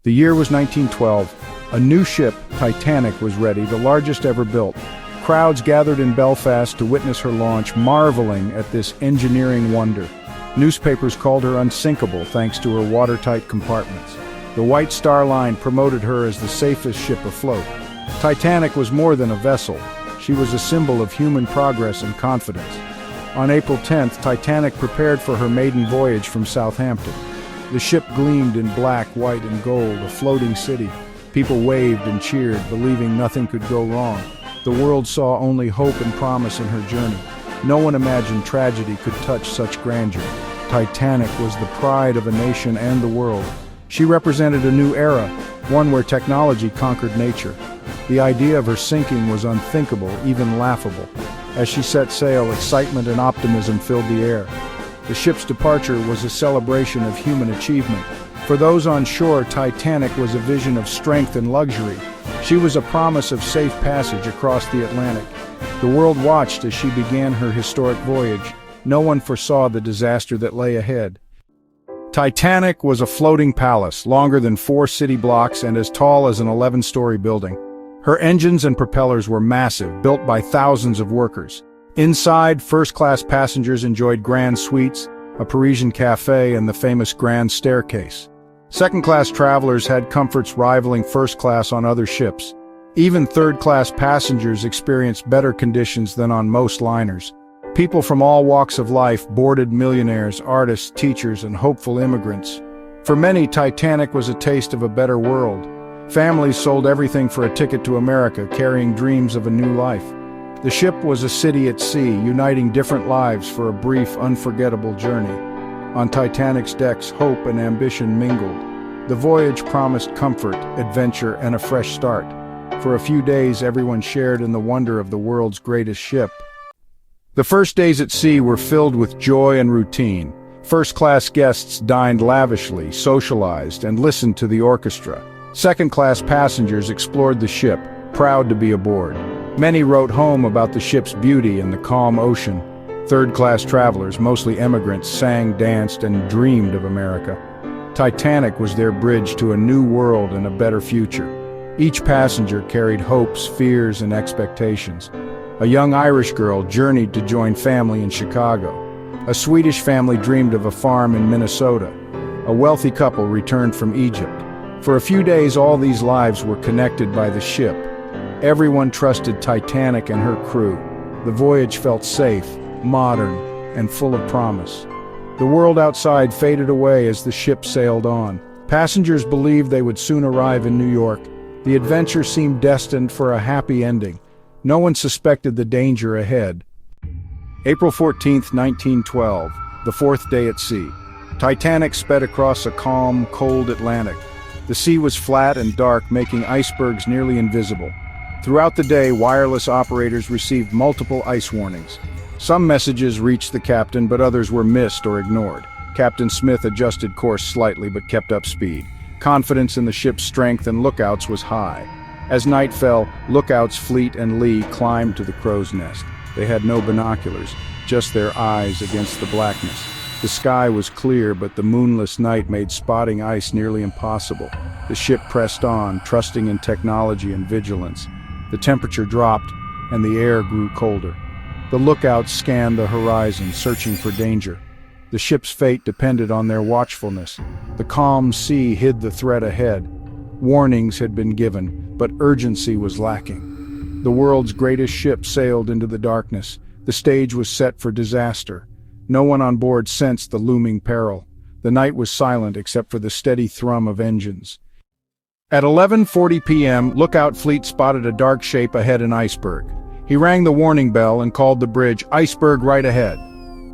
The year was 1912. A new ship, Titanic, was ready, the largest ever built. Crowds gathered in Belfast to witness her launch, marveling at this engineering wonder. Newspapers called her unsinkable thanks to her watertight compartments. The White Star Line promoted her as the safest ship afloat. Titanic was more than a vessel. She was a symbol of human progress and confidence. On April 10th, Titanic prepared for her maiden voyage from Southampton. The ship gleamed in black, white, and gold, a floating city. People waved and cheered, believing nothing could go wrong. The world saw only hope and promise in her journey. No one imagined tragedy could touch such grandeur. Titanic was the pride of a nation and the world. She represented a new era, one where technology conquered nature. The idea of her sinking was unthinkable, even laughable. As she set sail, excitement and optimism filled the air. The ship's departure was a celebration of human achievement. For those on shore, Titanic was a vision of strength and luxury. She was a promise of safe passage across the Atlantic. The world watched as she began her historic voyage. No one foresaw the disaster that lay ahead. Titanic was a floating palace, longer than 4 city blocks and as tall as an 11-story building. Her engines and propellers were massive, built by thousands of workers. Inside, first-class passengers enjoyed grand suites, a Parisian cafe, and the famous grand staircase. Second-class travelers had comforts rivaling first class on other ships. Even third-class passengers experienced better conditions than on most liners. People from all walks of life boarded: millionaires, artists, teachers, and hopeful immigrants. For many, Titanic was a taste of a better world. Families sold everything for a ticket to America, carrying dreams of a new life. The ship was a city at sea, uniting different lives for a brief, unforgettable journey. On Titanic's decks, hope and ambition mingled. The voyage promised comfort, adventure, and a fresh start. For a few days, everyone shared in the wonder of the world's greatest ship. The first days at sea were filled with joy and routine. First-class guests dined lavishly, socialized, and listened to the orchestra. Second-class passengers explored the ship, proud to be aboard. Many wrote home about the ship's beauty and the calm ocean. Third-class travelers, mostly immigrants, sang, danced, and dreamed of America. Titanic was their bridge to a new world and a better future. Each passenger carried hopes, fears, and expectations. A young Irish girl journeyed to join family in Chicago. A Swedish family dreamed of a farm in Minnesota. A wealthy couple returned from Egypt. For a few days, all these lives were connected by the ship. Everyone trusted Titanic and her crew. The voyage felt safe, modern, and full of promise. The world outside faded away as the ship sailed on. Passengers believed they would soon arrive in New York. The adventure seemed destined for a happy ending. No one suspected the danger ahead. April 14th, 1912, the 4th day at sea. Titanic sped across a calm, cold Atlantic. The sea was flat and dark, making icebergs nearly invisible. Throughout the day, wireless operators received multiple ice warnings. Some messages reached the captain, but others were missed or ignored. Captain Smith adjusted course slightly but kept up speed. Confidence in the ship's strength and lookouts was high. As night fell, lookouts Fleet and Lee climbed to the crow's nest. They had no binoculars, just their eyes against the blackness. The sky was clear, but the moonless night made spotting ice nearly impossible. The ship pressed on, trusting in technology and vigilance. The temperature dropped, and the air grew colder. The lookouts scanned the horizon, searching for danger. The ship's fate depended on their watchfulness. The calm sea hid the threat ahead. Warnings had been given, but urgency was lacking. The world's greatest ship sailed into the darkness. The stage was set for disaster. No one on board sensed the looming peril. The night was silent except for the steady thrum of engines. At 11:40 p.m., Lookout Fleet spotted a dark shape ahead, an iceberg. He rang the warning bell and called the bridge, "Iceberg right ahead."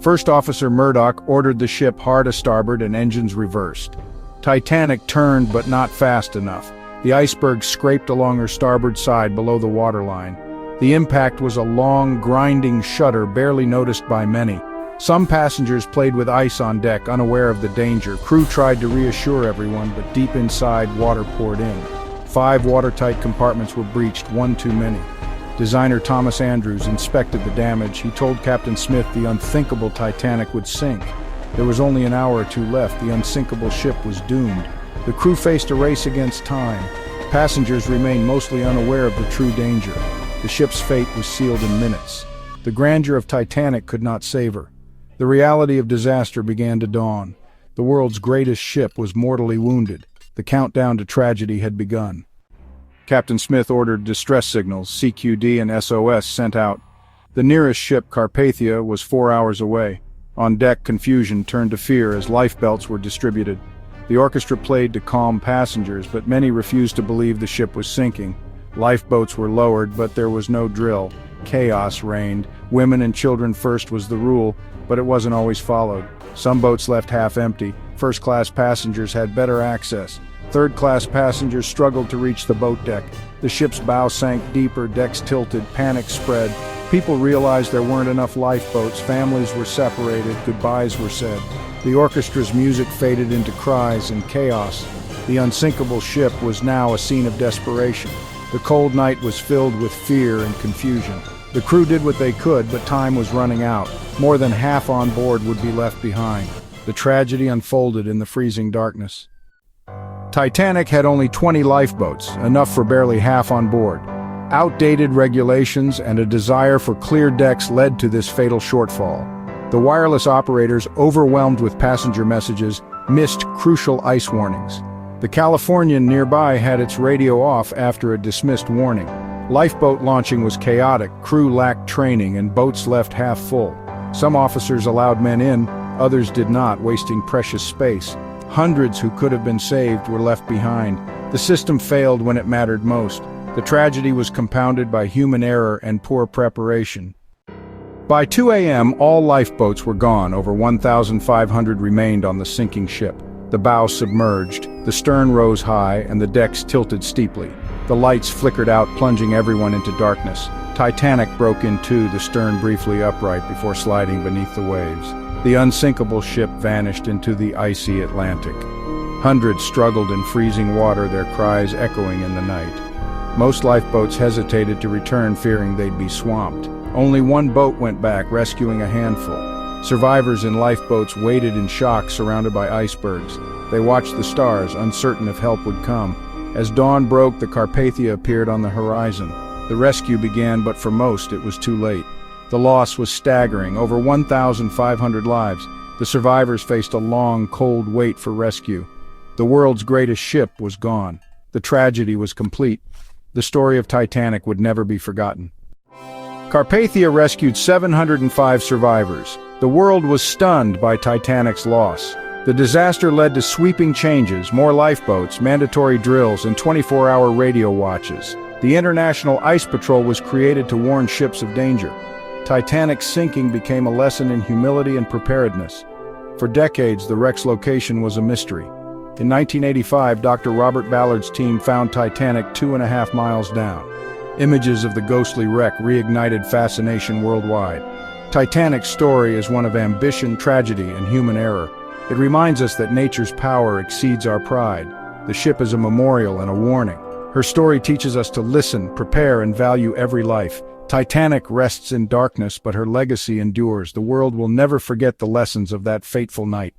First Officer Murdoch ordered the ship hard a starboard and engines reversed. Titanic turned, but not fast enough. The iceberg scraped along her starboard side below the waterline. The impact was a long, grinding shudder barely noticed by many. Some passengers played with ice on deck, unaware of the danger. Crew tried to reassure everyone, but deep inside, water poured in. 5 watertight compartments were breached, one too many. Designer Thomas Andrews inspected the damage. He told Captain Smith the unthinkable Titanic would sink. There was only an hour or two left. The unsinkable ship was doomed. The crew faced a race against time. Passengers remained mostly unaware of the true danger. The ship's fate was sealed in minutes. The grandeur of Titanic could not save her. The reality of disaster began to dawn. The world's greatest ship was mortally wounded. The countdown to tragedy had begun. Captain Smith ordered distress signals, CQD and SOS sent out. The nearest ship, Carpathia, was 4 hours away. On deck, confusion turned to fear as lifebelts were distributed. The orchestra played to calm passengers, but many refused to believe the ship was sinking. Lifeboats were lowered, but there was no drill. Chaos reigned. Women and children first was the rule, but it wasn't always followed. Some boats left half empty. First-class passengers had better access. Third-class passengers struggled to reach the boat deck. The ship's bow sank deeper, decks tilted, panic spread. People realized there weren't enough lifeboats, families were separated, goodbyes were said. The orchestra's music faded into cries and chaos. The unsinkable ship was now a scene of desperation. The cold night was filled with fear and confusion. The crew did what they could, but time was running out. More than half on board would be left behind. The tragedy unfolded in the freezing darkness. Titanic had only 20 lifeboats, enough for barely half on board. Outdated regulations and a desire for clear decks led to this fatal shortfall. The wireless operators, overwhelmed with passenger messages, missed crucial ice warnings. The Californian nearby had its radio off after a dismissed warning. Lifeboat launching was chaotic, crew lacked training, and boats left half full. Some officers allowed men in, others did not, wasting precious space. Hundreds who could have been saved were left behind. The system failed when it mattered most. The tragedy was compounded by human error and poor preparation. By 2 a.m., all lifeboats were gone. Over 1,500 remained on the sinking ship. The bow submerged, the stern rose high, and the decks tilted steeply. The lights flickered out, plunging everyone into darkness. Titanic broke in two, the stern briefly upright before sliding beneath the waves. The unsinkable ship vanished into the icy Atlantic. Hundreds struggled in freezing water, their cries echoing in the night. Most lifeboats hesitated to return, fearing they'd be swamped. Only one boat went back, rescuing a handful. Survivors in lifeboats waited in shock, surrounded by icebergs. They watched the stars, uncertain if help would come. As dawn broke, the Carpathia appeared on the horizon. The rescue began, but for most, it was too late. The loss was staggering, over 1,500 lives. The survivors faced a long, cold wait for rescue. The world's greatest ship was gone. The tragedy was complete. The story of Titanic would never be forgotten. Carpathia rescued 705 survivors. The world was stunned by Titanic's loss. The disaster led to sweeping changes, more lifeboats, mandatory drills, and 24-hour radio watches. The International Ice Patrol was created to warn ships of danger. Titanic's sinking became a lesson in humility and preparedness. For decades, the wreck's location was a mystery. In 1985, Dr. Robert Ballard's team found Titanic 2.5 miles down. Images of the ghostly wreck reignited fascination worldwide. Titanic's story is one of ambition, tragedy, and human error. It reminds us that nature's power exceeds our pride. The ship is a memorial and a warning. Her story teaches us to listen, prepare, and value every life. Titanic rests in darkness, but her legacy endures. The world will never forget the lessons of that fateful night.